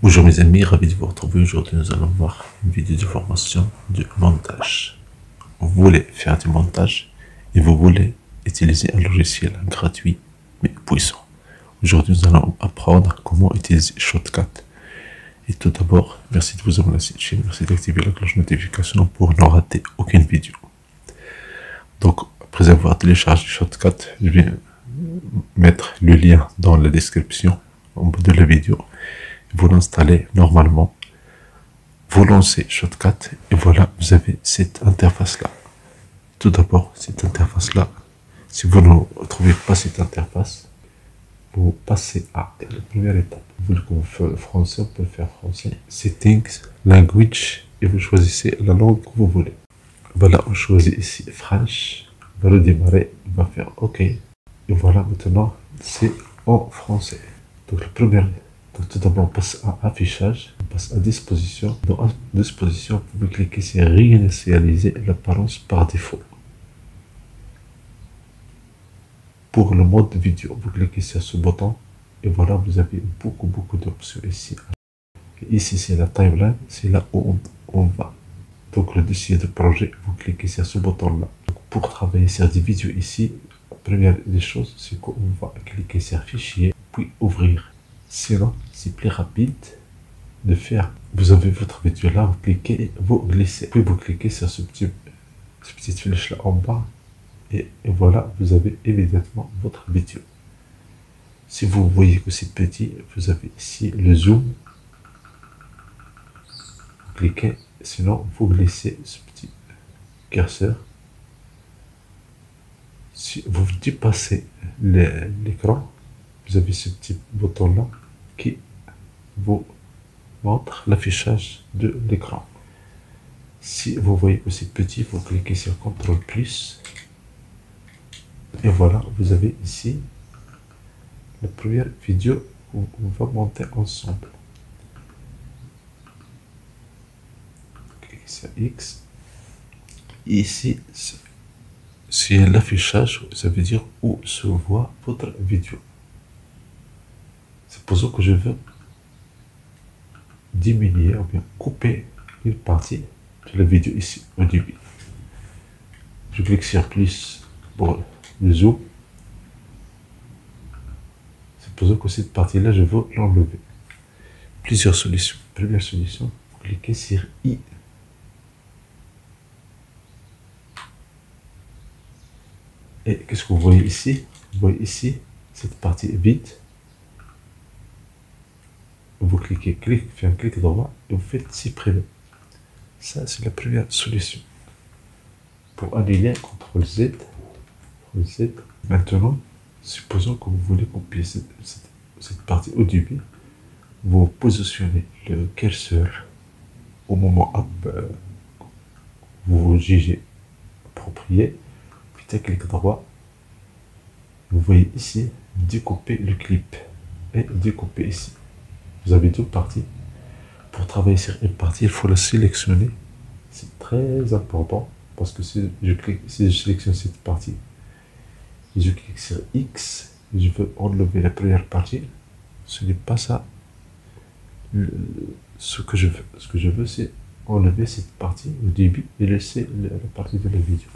Bonjour mes amis, ravi de vous retrouver. Aujourd'hui nous allons voir une vidéo de formation du montage. Vous voulez faire du montage et vous voulez utiliser un logiciel gratuit mais puissant. Aujourd'hui nous allons apprendre comment utiliser Shotcut. Et tout d'abord, merci de vous abonner à cette chaîne, merci d'activer la cloche de notification pour ne rater aucune vidéo. Donc après avoir téléchargé Shotcut, je vais mettre le lien dans la description en bas de la vidéo. Vous l'installez normalement, vous lancez Shotcut et voilà, vous avez cette interface là. Tout d'abord, cette interface là, si vous ne trouvez pas cette interface, vous passez à la première étape. Vous voulez qu'on fasse français, on peut faire français. Settings, language, et vous choisissez la langue que vous voulez. Voilà, on choisit ici French, on va redémarrer, on va faire OK. Et voilà, maintenant c'est en français. Donc le premier. Donc tout d'abord, on passe à affichage, on passe à disposition. Dans disposition, vous pouvez cliquer sur réinitialiser l'apparence par défaut. Pour le mode vidéo, vous cliquez sur ce bouton et voilà, vous avez beaucoup d'options ici. Et ici, c'est la timeline, c'est là où on va. Donc le dossier de projet, vous cliquez sur ce bouton-là. Pour travailler sur des vidéos ici, la première des choses, c'est qu'on va cliquer sur fichier, puis ouvrir. Sinon, c'est plus rapide de faire. Vous avez votre vidéo là, vous cliquez, vous glissez, puis vous cliquez sur cette petite flèche là en bas, et voilà, vous avez immédiatement votre vidéo. Si vous voyez que c'est petit, vous avez ici le zoom. Vous cliquez, sinon vous glissez ce petit curseur. Si vous dépassez l'écran, vous avez ce petit bouton là qui vous montre l'affichage de l'écran. Si vous voyez que c'est petit, vous cliquez sur CTRL plus et voilà, vous avez ici la première vidéo où on va monter ensemble. Cliquez sur X. Et ici, c'est l'affichage, ça veut dire où se voit votre vidéo. Supposons que je veux diminuer ou bien couper une partie de la vidéo ici au début. Je clique sur plus pour le zoom. Supposons que cette partie-là, je veux l'enlever. Plusieurs solutions. Première solution, vous cliquez sur I. Et qu'est-ce que vous voyez ici? Vous voyez ici cette partie vide. Vous cliquez, faites un clic droit et vous faites supprimer. Ça, c'est la première solution. Pour annuler, CTRL Z. CTRL Z. Maintenant, supposons que vous voulez copier cette partie au début. Vous positionnez le curseur au moment où vous jugez approprié. Puis clic droit. Vous voyez ici, découper le clip et découper ici. Vous avez deux parties. Pour travailler sur une partie, il faut la sélectionner. C'est très important parce que si je sélectionne cette partie et je clique sur X, et je veux enlever la première partie, ce n'est pas ça ce que je veux. Ce que je veux, c'est enlever cette partie au début et laisser la partie de la vidéo.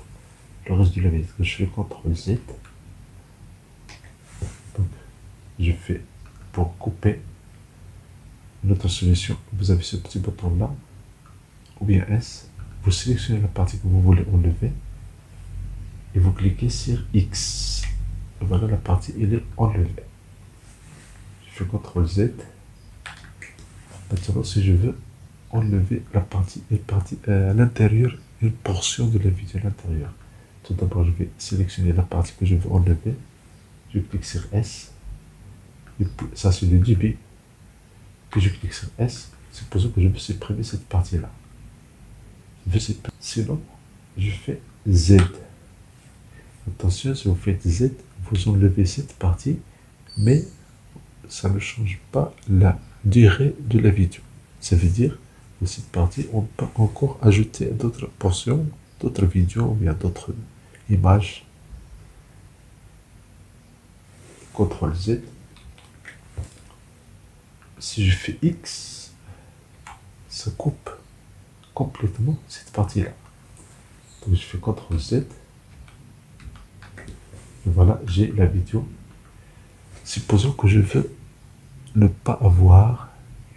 Le reste de la vidéo, je fais CTRL Z. Donc, je fais pour couper. Une autre solution, vous avez ce petit bouton là, ou bien S, vous sélectionnez la partie que vous voulez enlever, et vous cliquez sur X. Et voilà, la partie, elle est enlevée. Je fais CTRL Z. Maintenant, si je veux enlever la partie, à l'intérieur, une portion de la vidéo à l'intérieur. Tout d'abord, je vais sélectionner la partie que je veux enlever. Je clique sur S. Et puis, ça, c'est le début. Puis je clique sur S, supposons que je veux supprimer cette partie-là. Sinon, je fais Z. Attention, si vous faites Z, vous enlevez cette partie, mais ça ne change pas la durée de la vidéo. Ça veut dire que cette partie, on peut encore ajouter d'autres portions, d'autres vidéos, ou bien d'autres images. CTRL Z. si je fais X, ça coupe complètement cette partie-là. Donc je fais CTRL Z. Et voilà, j'ai la vidéo. Supposons que je veux ne pas avoir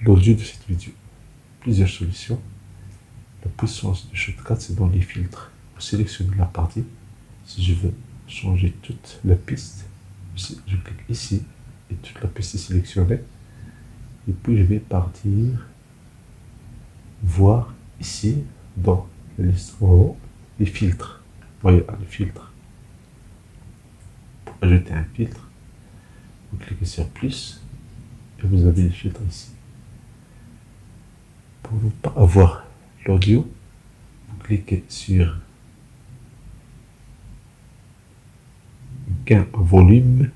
l'audio de cette vidéo. Plusieurs solutions. La puissance du shortcut, c'est dans les filtres. Vous sélectionnez la partie. Si je veux changer toute la piste, je clique ici et toute la piste est sélectionnée. Et puis je vais partir voir ici dans la liste en haut les filtres. Vous voyez les filtres. Pour ajouter un filtre, vous cliquez sur plus et vous avez les filtres ici. Pour ne pas avoir l'audio, vous cliquez sur gain volume.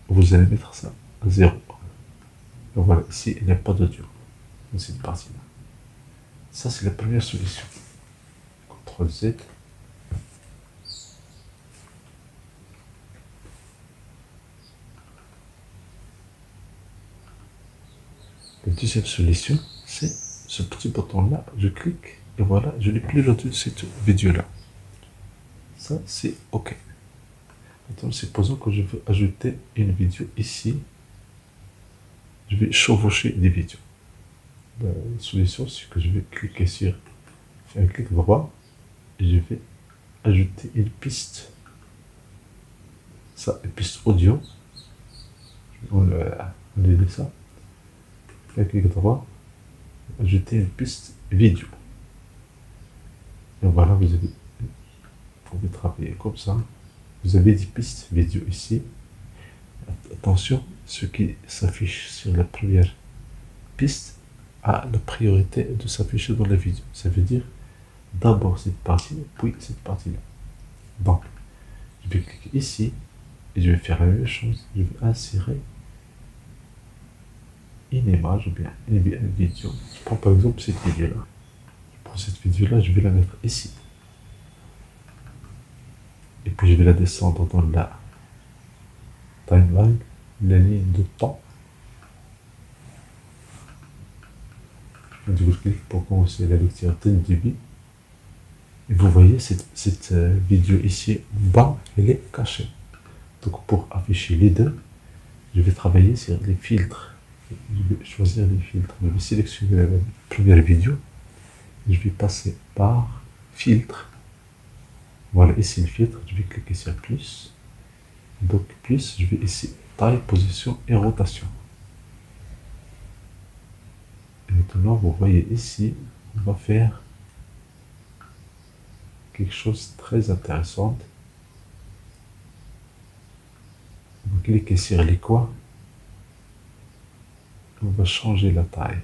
Vous allez mettre ça à 0. Donc voilà, ici il n'y a pas d'audio dans cette partie-là. Ça c'est la première solution. CTRL Z. La deuxième solution, c'est ce petit bouton-là. Je clique et voilà, je n'ai plus l'audio de cette vidéo-là. Ça, c'est OK. Maintenant, supposons que je veux ajouter une vidéo ici. Je vais chevaucher des vidéos. La solution, c'est que je vais cliquer sur, faire un clic droit et je vais ajouter une piste. Ça, une piste audio. On dit ça. Un clic droit, ajouter une piste vidéo. Et voilà, vous pouvez travailler comme ça. Vous avez des pistes vidéo ici. Attention, ce qui s'affiche sur la première piste a la priorité de s'afficher dans la vidéo. Ça veut dire d'abord cette partie, puis cette partie-là. Donc, je vais cliquer ici et je vais faire la même chose. Je vais insérer une image ou bien une vidéo. Je prends par exemple cette vidéo-là. Je prends cette vidéo-là, je vais la mettre ici. Et puis je vais la descendre dans la timeline, la ligne de temps. Je vais double-cliquer pour commencer la lecture dès le début. Et vous voyez cette vidéo ici en bas, elle est cachée. Donc pour afficher les deux, je vais travailler sur les filtres. Je vais choisir les filtres. Je vais sélectionner la première vidéo. Je vais passer par filtre. Voilà, ici le filtre, je vais cliquer sur plus. Donc plus, je vais ici taille, position et rotation. Et maintenant, vous voyez ici, on va faire quelque chose de très intéressant. Vous cliquez sur les quoi. On va changer la taille.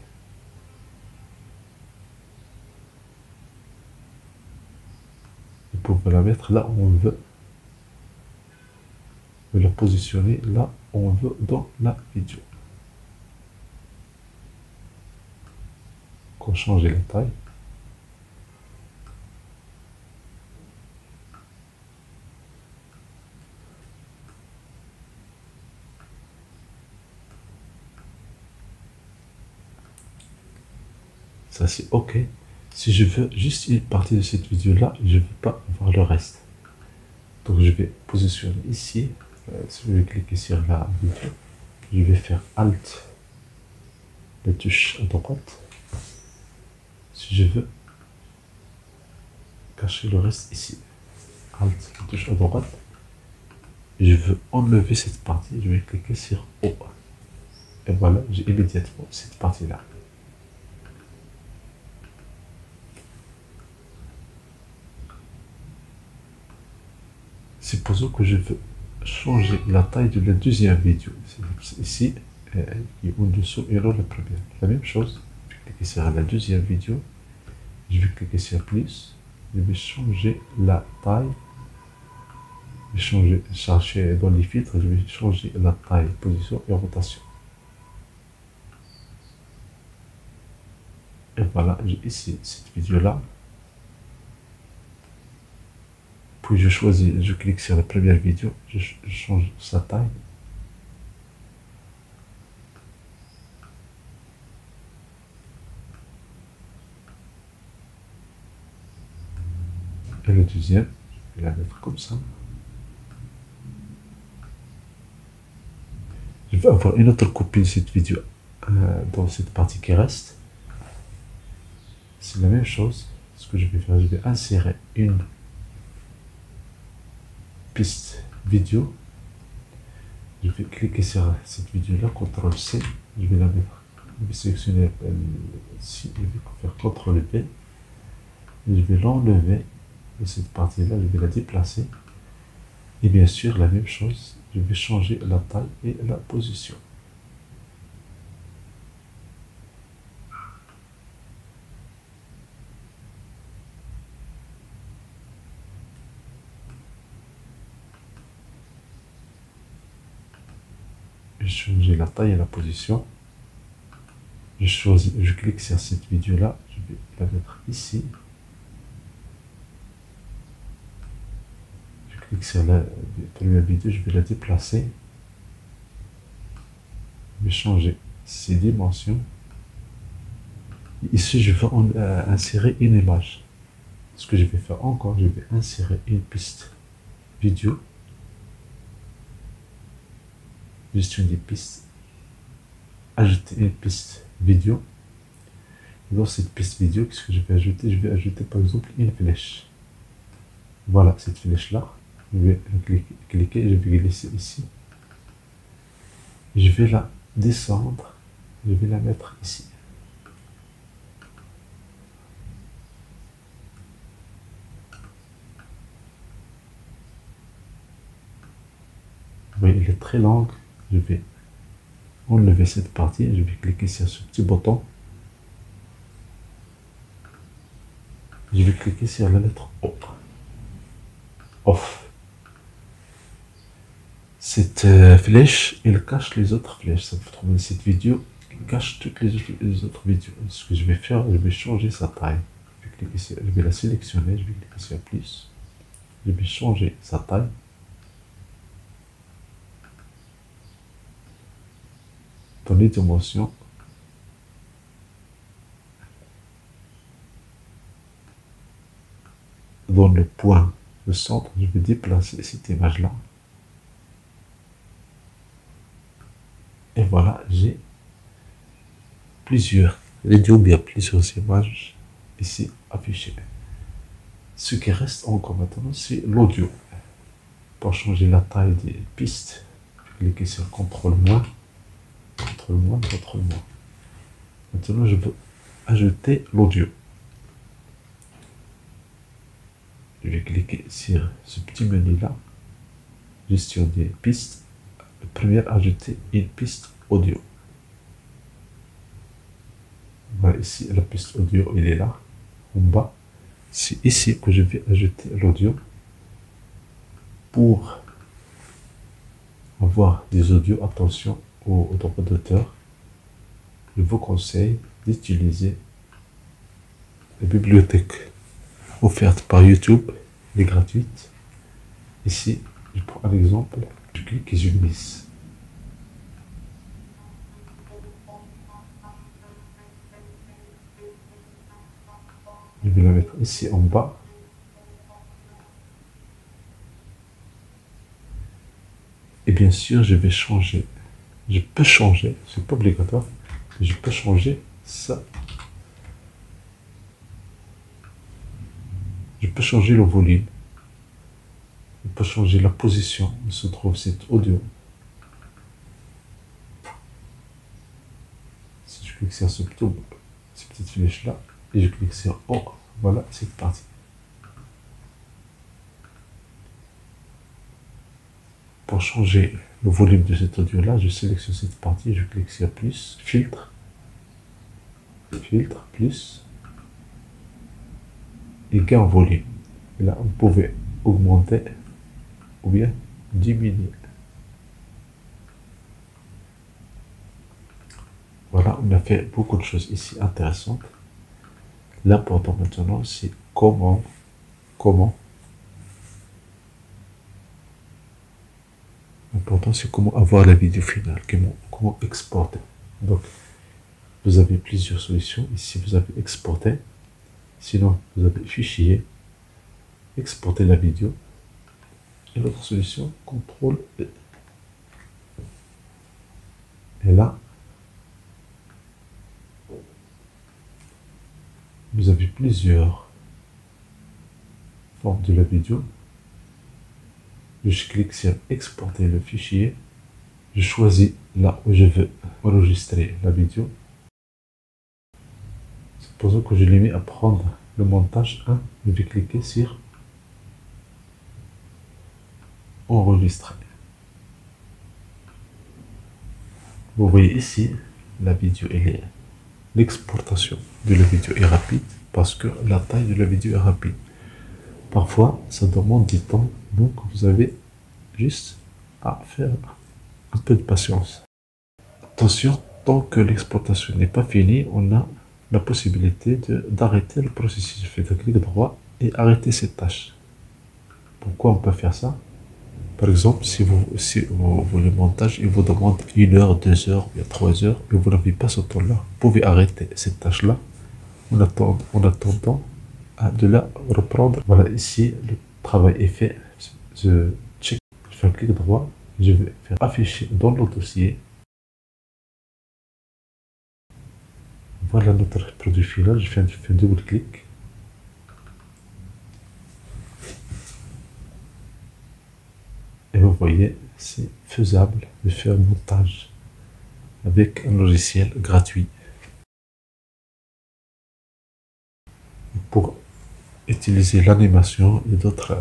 Vous pouvez la mettre là où on veut. Et la positionner là où on veut dans la vidéo. On va changer la taille. Ça c'est OK. Si je veux juste une partie de cette vidéo-là, je ne veux pas voir le reste. Donc je vais positionner ici. Si je vais cliquer sur la vidéo, je vais faire Alt, la touche à droite. Si je veux cacher le reste ici, Alt, la touche à droite. Je veux enlever cette partie, je vais cliquer sur O. Et voilà, j'ai immédiatement cette partie-là. Supposons que je veux changer la taille de la deuxième vidéo. C'est ici, qui est en-dessous et non la première. La même chose, je vais cliquer sur la deuxième vidéo. Je vais cliquer sur plus. Je vais changer la taille. Je vais chercher dans les filtres, je vais changer la taille, position et rotation. Et voilà, j'ai ici cette vidéo-là. Puis je choisis, je clique sur la première vidéo, je change sa taille. Et le deuxième, je vais la mettre comme ça. Je vais avoir une autre copie de cette vidéo dans cette partie qui reste. C'est la même chose. Ce que je vais faire, je vais insérer une piste vidéo. Je vais cliquer sur cette vidéo-là, CTRL-C. Je vais la mettre. Je vais sélectionner ici. Je vais faire CTRL-V. Je vais l'enlever de cette partie-là. Je vais la déplacer. Et bien sûr, la même chose. Je vais changer la taille et la position. Je change la taille et la position. Je clique sur cette vidéo-là. Je vais la mettre ici. Je clique sur la première vidéo. Je vais la déplacer. Je vais changer ses dimensions. Ici, je vais insérer une image. Ce que je vais faire encore, je vais insérer une piste vidéo. Gestion des pistes. Ajouter une piste vidéo. Et dans cette piste vidéo, qu'est-ce que je vais ajouter? Je vais ajouter par exemple une flèche. Voilà, cette flèche-là. Je vais cliquer, je vais glisser ici. Je vais la descendre. Je vais la mettre ici. Vous voyez, elle est très longue. Je vais enlever cette partie et je vais cliquer sur ce petit bouton. Je vais cliquer sur la lettre O. Off. Cette flèche, elle cache les autres flèches. Ça vous trouver cette vidéo, elle cache toutes les autres vidéos. Ce que je vais faire, je vais changer sa taille. Je vais la sélectionner, je vais cliquer sur plus. Je vais changer sa taille. Dans les dimensions, dans le point, le centre, je vais déplacer cette image-là. Et voilà, j'ai plusieurs vidéos, bien plusieurs images ici affichées. Ce qui reste encore maintenant, c'est l'audio. Pour changer la taille des pistes, je vais cliquer sur CTRL-, CTRL-, CTRL-. Maintenant, je veux ajouter l'audio. Je vais cliquer sur ce petit menu-là, gestion des pistes. Première, ajouter une piste audio. Voilà, ici, la piste audio, elle est là, en bas. C'est ici que je vais ajouter l'audio. Pour avoir des audios, attention aux droits d'auteur. Je vous conseille d'utiliser la bibliothèque offerte par YouTube, elle est gratuite. Ici, je prends un exemple, je clique et je glisse. Je vais la mettre ici en bas. Et bien sûr, je vais changer. Je peux changer, c'est pas obligatoire, mais je peux changer ça. Je peux changer le volume. Je peux changer la position où se trouve cet audio. Si je clique sur cette petite flèche-là, et je clique sur O, voilà, c'est parti. Pour changer le volume de cet audio-là, je sélectionne cette partie, je clique sur plus, filtre, plus, et gain en volume. Et là, vous pouvez augmenter ou bien diminuer. Voilà, on a fait beaucoup de choses ici intéressantes. L'important maintenant, c'est comment L'important, c'est comment avoir la vidéo finale, comment exporter. Donc, vous avez plusieurs solutions. Ici, vous avez exporté. Sinon, vous avez fichier. exporter la vidéo. Et l'autre solution, CTRL E. Et là, vous avez plusieurs formes de la vidéo. Je clique sur exporter le fichier. Je choisis là où je veux enregistrer la vidéo. Supposons que je l'ai mis à prendre le montage 1. Je vais cliquer sur enregistrer. Vous voyez ici, la vidéo, l'exportation de la vidéo est rapide parce que la taille de la vidéo est rapide. Parfois, ça demande du temps, donc vous avez juste à faire un peu de patience. Attention, tant que l'exportation n'est pas finie, on a la possibilité d'arrêter le processus. Je fais un clic droit et arrêter cette tâche. Pourquoi on peut faire ça? Par exemple, si le montage il vous demande 1 heure, 2 heures, ou 3 heures, et vous n'avez pas ce temps-là, vous pouvez arrêter cette tâche-là en attendant de la reprendre. Voilà, ici, le travail est fait. Je fais un clic droit, je vais faire afficher dans le dossier. Voilà notre produit final. Je fais un double clic. Et vous voyez, c'est faisable de faire un montage avec un logiciel gratuit. Pour utiliser l'animation et d'autres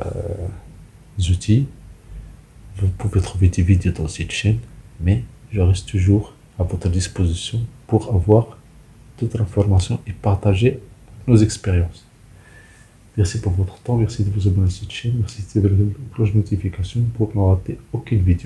outils, vous pouvez trouver des vidéos dans cette chaîne, mais je reste toujours à votre disposition pour avoir toute l'information et partager nos expériences. Merci pour votre temps, merci de vous abonner à cette chaîne, merci de la cloche de notification pour ne rater aucune vidéo.